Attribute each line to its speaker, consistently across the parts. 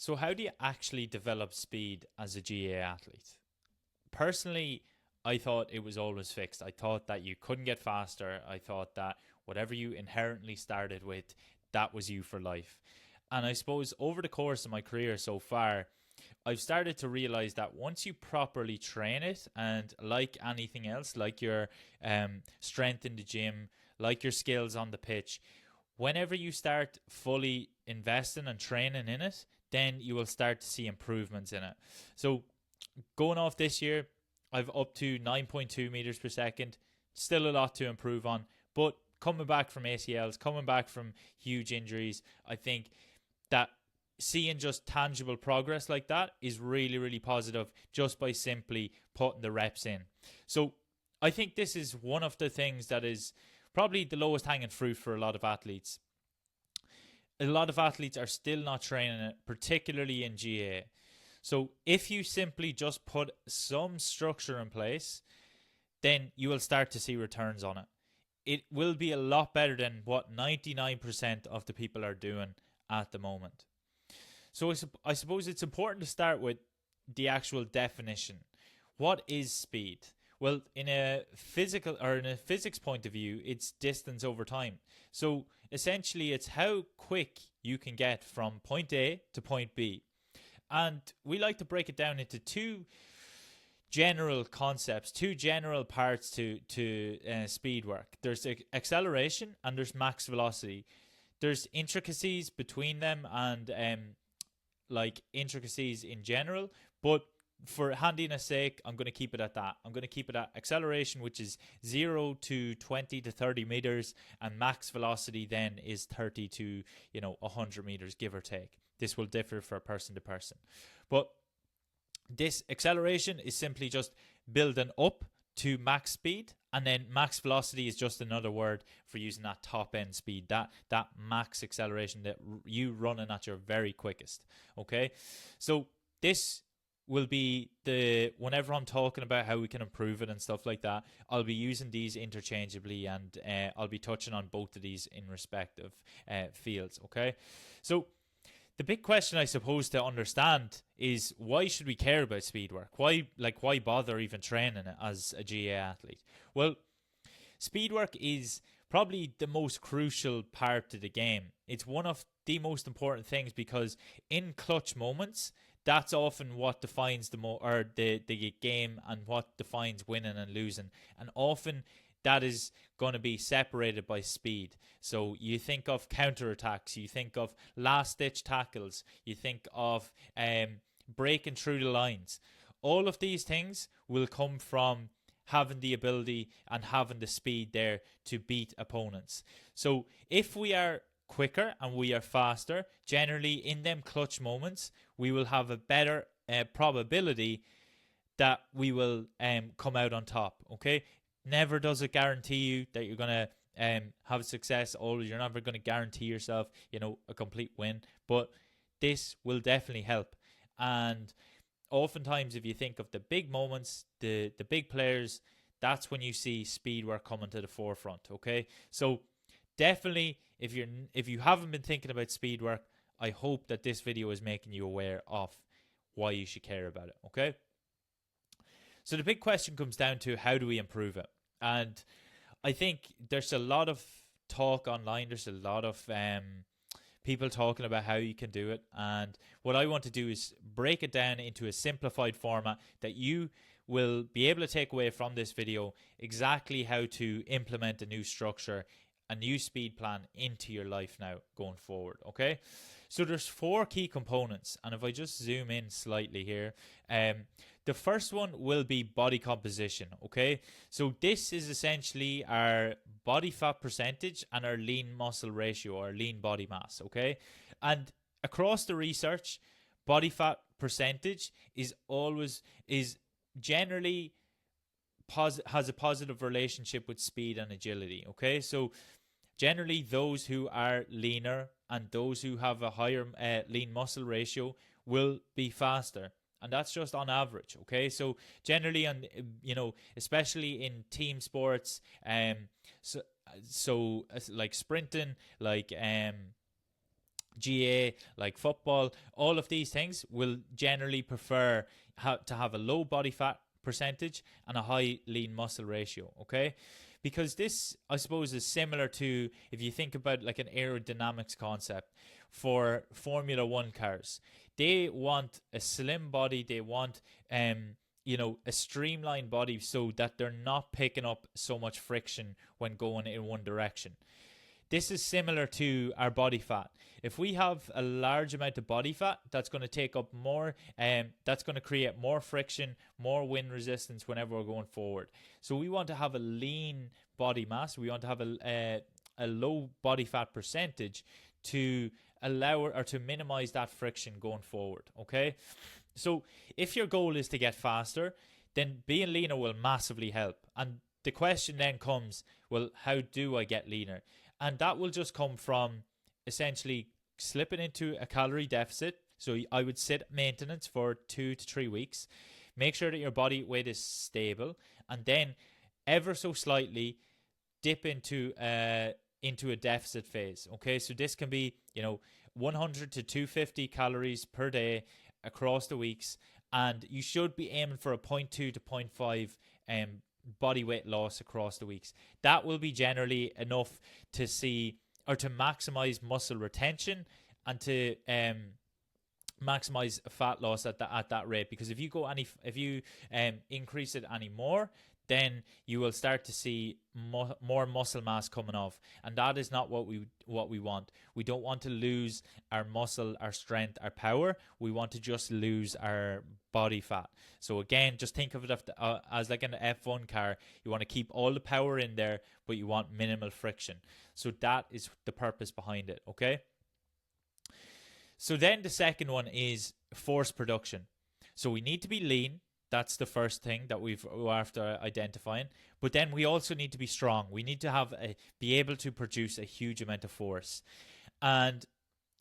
Speaker 1: So, how do you actually develop speed as a GA athlete? Personally, I thought it was always fixed. I thought that you couldn't get faster. I thought that whatever you inherently started with, that was you for life. And I suppose over the course of my career so far, I've started to realize that once you properly train it, and like anything else, like your strength in the gym, like your skills on the pitch, whenever you start fully investing and training in it, then you will start to see improvements in it. So going off this year, I've up to 9.2 meters per second. Still a lot to improve on, but coming back from ACLs, coming back from huge injuries, I think that seeing just tangible progress like that is really, really positive just by simply putting the reps in. So I think this is one of the things that is probably the lowest hanging fruit for a lot of athletes. A lot of athletes are still not training it, particularly in GA. So if you simply just put some structure in place, then you will start to see returns on it. It will be a lot better than what 99% of the people are doing at the moment. So I suppose it's important to start with the actual definition. What is speed? Well, in a physical or in a physics point of view, it's distance over time. So essentially, it's how quick you can get from point A to point B. And we like to break it down into two general concepts, two general parts to speed work. There's acceleration and there's max velocity. There's intricacies between them and like intricacies in general, but for handiness sake, I'm going to keep it at that. I'm going to keep it at acceleration, which is 0 to 20 to 30 meters, and max velocity then is 30 to 100 meters, give or take. This will differ for person to person, but this acceleration is simply just building up to max speed, and then max velocity is just another word for using that top end speed, that max acceleration that you running at your very quickest. Okay, so this will be whenever I'm talking about how we can improve it and stuff like that, I'll be using these interchangeably, and I'll be touching on both of these in respective fields. Okay, so the big question, I suppose, to understand is, why should we care about speed work? Why bother even training it as a GA athlete? Well, speed work is probably the most crucial part of the game. It's one of the most important things because in clutch moments, that's often what defines the game and what defines winning and losing. And often that is going to be separated by speed. So you think of counterattacks, you think of last-ditch tackles, you think of breaking through the lines. All of these things will come from having the ability and having the speed there to beat opponents. So if we are quicker and we are faster, generally in them clutch moments, we will have a better probability that we will come out on top. Okay, never does it guarantee you that you're going to have success. Always, you're never going to guarantee yourself a complete win, but this will definitely help. And oftentimes, if you think of the big moments, the big players, that's when you see speed work coming to the forefront. Okay, so definitely, if you haven't been thinking about speed work, I hope that this video is making you aware of why you should care about it. Okay, so the big question comes down to, how do we improve it? And I think there's a lot of talk online. There's a lot of people talking about how you can do it. And what I want to do is break it down into a simplified format that you will be able to take away from this video exactly how to implement a new structure, a new speed plan into your life now going forward. Okay, so there's 4 key components, and if I just zoom in slightly here, the first one will be body composition. Okay, so this is essentially our body fat percentage and our lean muscle ratio, or lean body mass. Okay, and across the research, body fat percentage is generally has a positive relationship with speed and agility. Okay, so generally those who are leaner and those who have a higher lean muscle ratio will be faster, and that's just on average. Okay, so generally, on especially in team sports, so like sprinting, like GA, like football, all of these things will generally prefer to have a low body fat percentage and a high lean muscle ratio, okay? Because this, I suppose, is similar to if you think about like an aerodynamics concept for Formula One cars. They want a slim body, they want a streamlined body so that they're not picking up so much friction when going in one direction. This is similar to our body fat. If we have a large amount of body fat, that's going to take up more, that's going to create more friction, more wind resistance whenever we're going forward. So we want to have a lean body mass. We want to have a low body fat percentage to allow or to minimize that friction going forward. Okay, so if your goal is to get faster, then being leaner will massively help. And the question then comes, well, how do I get leaner? And that will just come from essentially slipping into a calorie deficit. So I would sit maintenance for 2 to 3 weeks. Make sure that your body weight is stable. And then ever so slightly dip into a deficit phase. Okay, so this can be, 100 to 250 calories per day across the weeks. And you should be aiming for a 0.2 to 0.5 body weight loss across the weeks. That will be generally enough to see or to maximize muscle retention and to maximize fat loss at that rate. Because if you increase it any more, then you will start to see more muscle mass coming off, and that is not what we want. We don't want to lose our muscle, our strength, our power. We want to just lose our body fat. So again, just think of it as like an F1 car. You want to keep all the power in there, but you want minimal friction. So that is the purpose behind it, okay? So then the second one is force production. So we need to be lean. That's the first thing that we're after identifying. But then we also need to be strong. We need to be able to produce a huge amount of force. And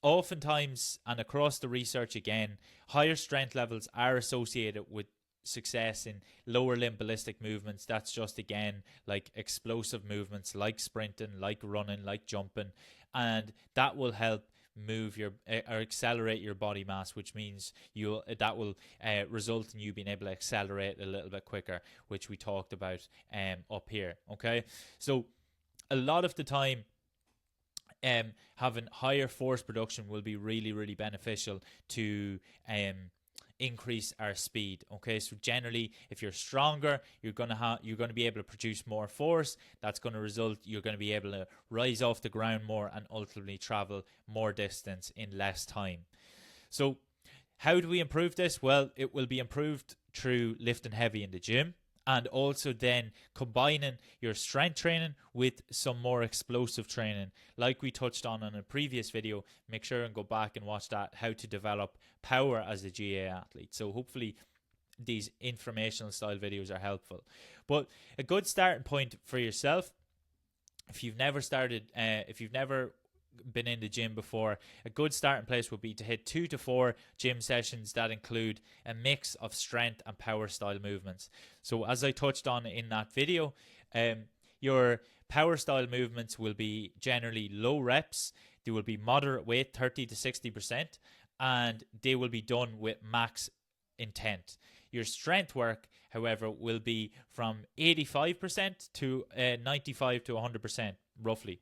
Speaker 1: oftentimes, and across the research again, higher strength levels are associated with success in lower limb ballistic movements. That's just, again, like explosive movements, like sprinting, like running, like jumping. And that will help move or accelerate your body mass, which means that will result in you being able to accelerate a little bit quicker, which we talked about up here. Okay, so a lot of the time having higher force production will be really, really beneficial to increase our speed. Okay, so generally, if you're stronger, you're going to be able to produce more force. That's going to result you're going to be able to rise off the ground more and ultimately travel more distance in less time. So how do we improve this? Well, it will be improved through lifting heavy in the gym, and also then combining your strength training with some more explosive training. Like we touched on in a previous video, make sure and go back and watch that, how to develop power as a GA athlete. So hopefully these informational style videos are helpful. But a good starting point for yourself, if you've never been in the gym before, a good starting place would be to hit 2 to 4 gym sessions that include a mix of strength and power style movements. So as I touched on in that video, your power style movements will be generally low reps. They will be moderate weight, 30 to 60%, and they will be done with max intent. Your strength work, however, will be from 85% to 95 to 100% roughly.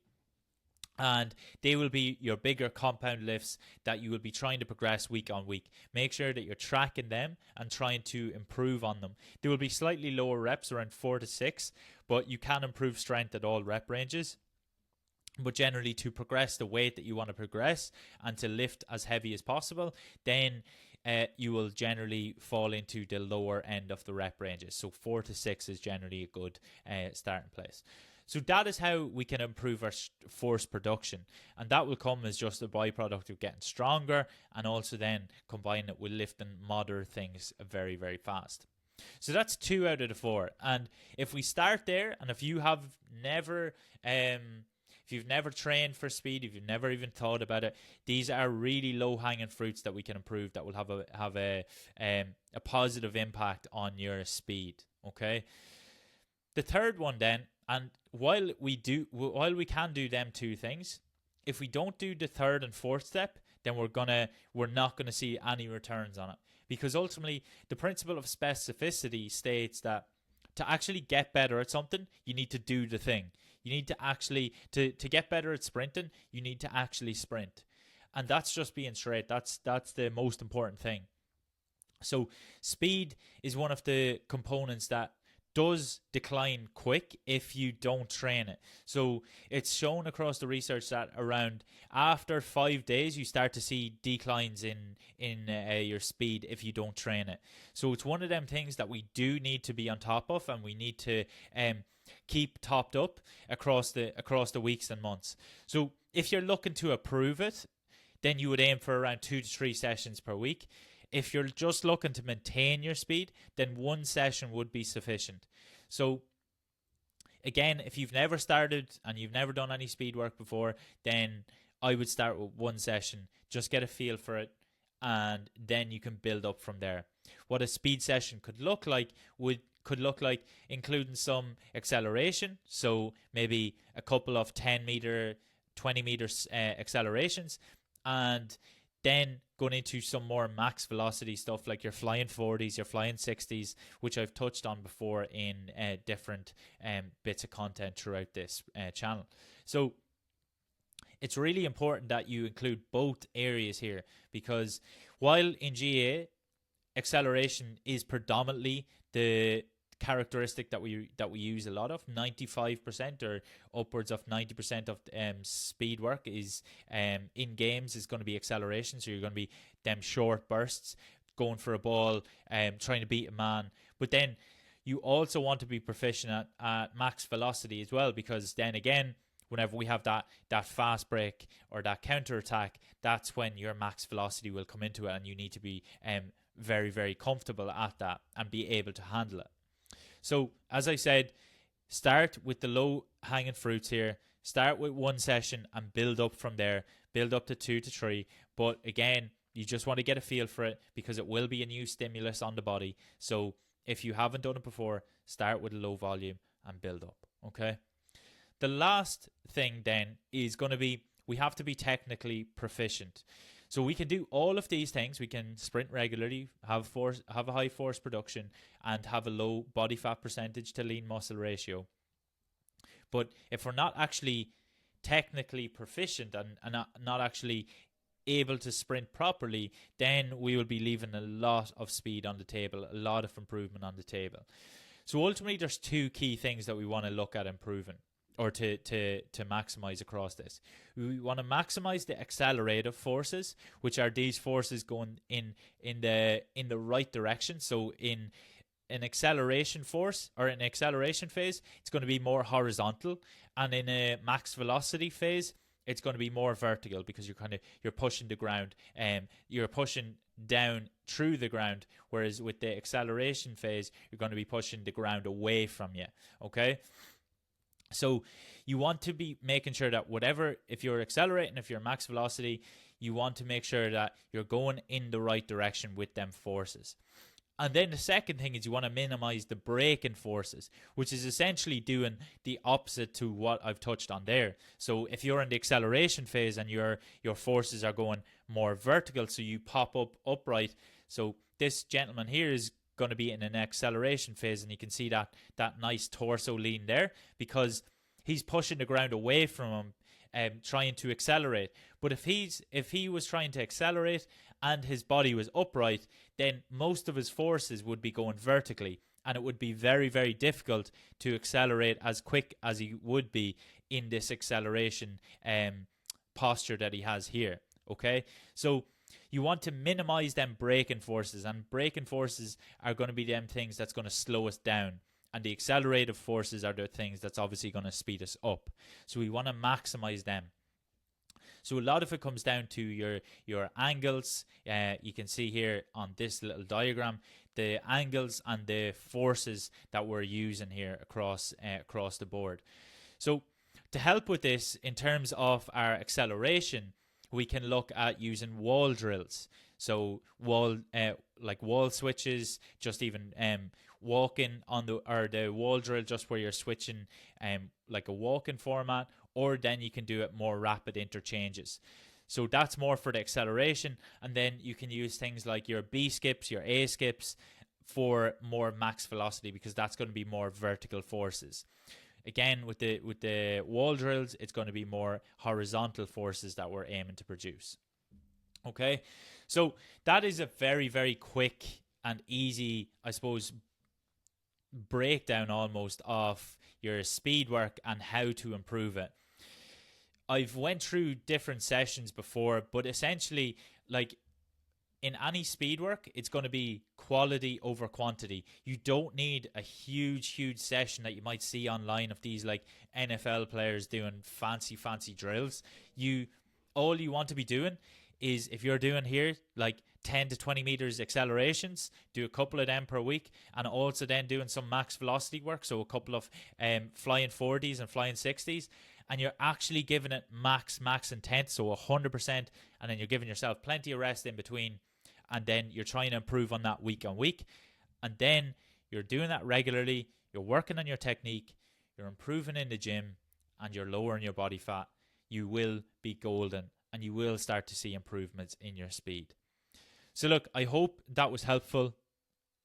Speaker 1: And they will be your bigger compound lifts that you will be trying to progress week on week. Make sure that you're tracking them and trying to improve on them. There will be slightly lower reps, around 4 to 6, but you can improve strength at all rep ranges. But generally, to progress the weight that you want to progress and to lift as heavy as possible, then you will generally fall into the lower end of the rep ranges. So 4 to 6 is generally a good starting place. So that is how we can improve our force production. And that will come as just a byproduct of getting stronger, and also then combine it with lifting moderate things very, very fast. So that's 2 out of the 4. And if we start there, and if you have never if you've never trained for speed, if you've never even thought about it, these are really low-hanging fruits that we can improve that will have a positive impact on your speed. Okay. The third one then, and while we can do them 2 things, if we don't do the third and fourth step, then we're not gonna see any returns on it, because ultimately the principle of specificity states that to actually get better at something, you need to do the thing. You need to actually to get better at sprinting, you need to actually sprint, and that's just being straight. That's the most important thing. So speed is one of the components that does decline quick if you don't train it. So it's shown across the research that around after 5 days you start to see declines in your speed if you don't train it. So it's one of them things that we do need to be on top of, and we need to keep topped up across the weeks and months. So if you're looking to improve it, then you would aim for around 2 to 3 sessions per week. If you're just looking to maintain your speed, then one session would be sufficient. So again, if you've never started and you've never done any speed work before, then I would start with one session. Just get a feel for it, and then you can build up from there. What a speed session could look like including some acceleration. So maybe a couple of 10 meter, 20 meter accelerations, and then going into some more max velocity stuff like your flying 40s, your flying 60s, which I've touched on before in different bits of content throughout this channel. So it's really important that you include both areas here, because while in GAA, acceleration is predominantly the characteristic that we use a lot of, 95% or upwards of 90% of speed work is in games is going to be acceleration. So you're going to be them short bursts, going for a ball, trying to beat a man. But then you also want to be proficient at max velocity as well, because then again, whenever we have that fast break or that counter attack, that's when your max velocity will come into it, and you need to be very, very comfortable at that and be able to handle it. So, as I said, start with the low-hanging fruits here. Start with one session and build up from there. Build up to 2 to 3. But again, you just want to get a feel for it, because it will be a new stimulus on the body. So, if you haven't done it before, start with a low volume and build up. Okay? The last thing then is going to be, we have to be technically proficient. So we can do all of these things. We can sprint regularly, have a high force production, and have a low body fat percentage to lean muscle ratio. But if we're not actually technically proficient and not actually able to sprint properly, then we will be leaving a lot of speed on the table, a lot of improvement on the table. So ultimately, there's 2 key things that we want to look at improving, or to maximize across this. We want to maximize the accelerative forces, which are these forces going in the right direction. So in an acceleration force, or an acceleration phase, it's going to be more horizontal, and in a max velocity phase, it's going to be more vertical, because you're pushing the ground, you're pushing down through the ground, whereas with the acceleration phase, you're going to be pushing the ground away from you. Okay. So you want to be making sure that if you're accelerating, if you're max velocity, you want to make sure that you're going in the right direction with them forces. And then the second thing is you want to minimize the braking forces, which is essentially doing the opposite to what I've touched on there. So if you're in the acceleration phase and your forces are going more vertical, so you pop up upright. So this gentleman here is going to be in an acceleration phase, and you can see that nice torso lean there, because he's pushing the ground away from him, trying to accelerate. But if he was trying to accelerate and his body was upright, then most of his forces would be going vertically, and it would be very, very difficult to accelerate as quick as he would be in this acceleration posture that he has here. Okay, so you want to minimize them braking forces, and braking forces are going to be them things that's going to slow us down, and the accelerative forces are the things that's obviously going to speed us up. So we want to maximize them. So a lot of it comes down to your angles. You can see here on this little diagram the angles and the forces that we're using here across the board. So to help with this, in terms of our acceleration, we can look at using wall drills. So wall switches, just even walking on the wall drill, just where you're switching like a walking format, or then you can do it more rapid interchanges. So that's more for the acceleration, and then you can use things like your B skips, your A skips for more max velocity, because that's going to be more vertical forces. Again, with the wall drills, it's going to be more horizontal forces that we're aiming to produce. Okay, so that is a very, very quick and easy, I suppose, breakdown almost of your speed work and how to improve it. I've went through different sessions before, but essentially, like, in any speed work, it's going to be quality over quantity. You don't need a huge session that you might see online of these like NFL players doing fancy drills. All you want to be doing is, if you're doing here like 10 to 20 meters accelerations, do a couple of them per week, and also then doing some max velocity work, so a couple of flying 40s and flying 60s, and you're actually giving it max intent, so 100%, and then you're giving yourself plenty of rest in between, and then you're trying to improve on that week on week, and then you're doing that regularly, you're working on your technique, you're improving in the gym, and you're lowering your body fat, you will be golden, and you will start to see improvements in your speed. So look, I hope that was helpful,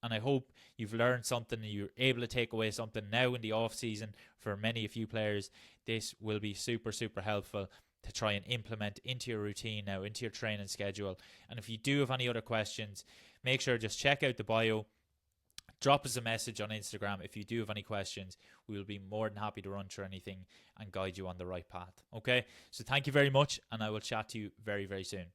Speaker 1: and I hope you've learned something and you're able to take away something now in the off season. For many of you players, this will be super helpful to try and implement into your routine now, into your training schedule. And if you do have any other questions, make sure just check out the bio, drop us a message on Instagram. If you do have any questions, we will be more than happy to run through anything and guide you on the right path. Okay, so thank you very much, and I will chat to you very soon.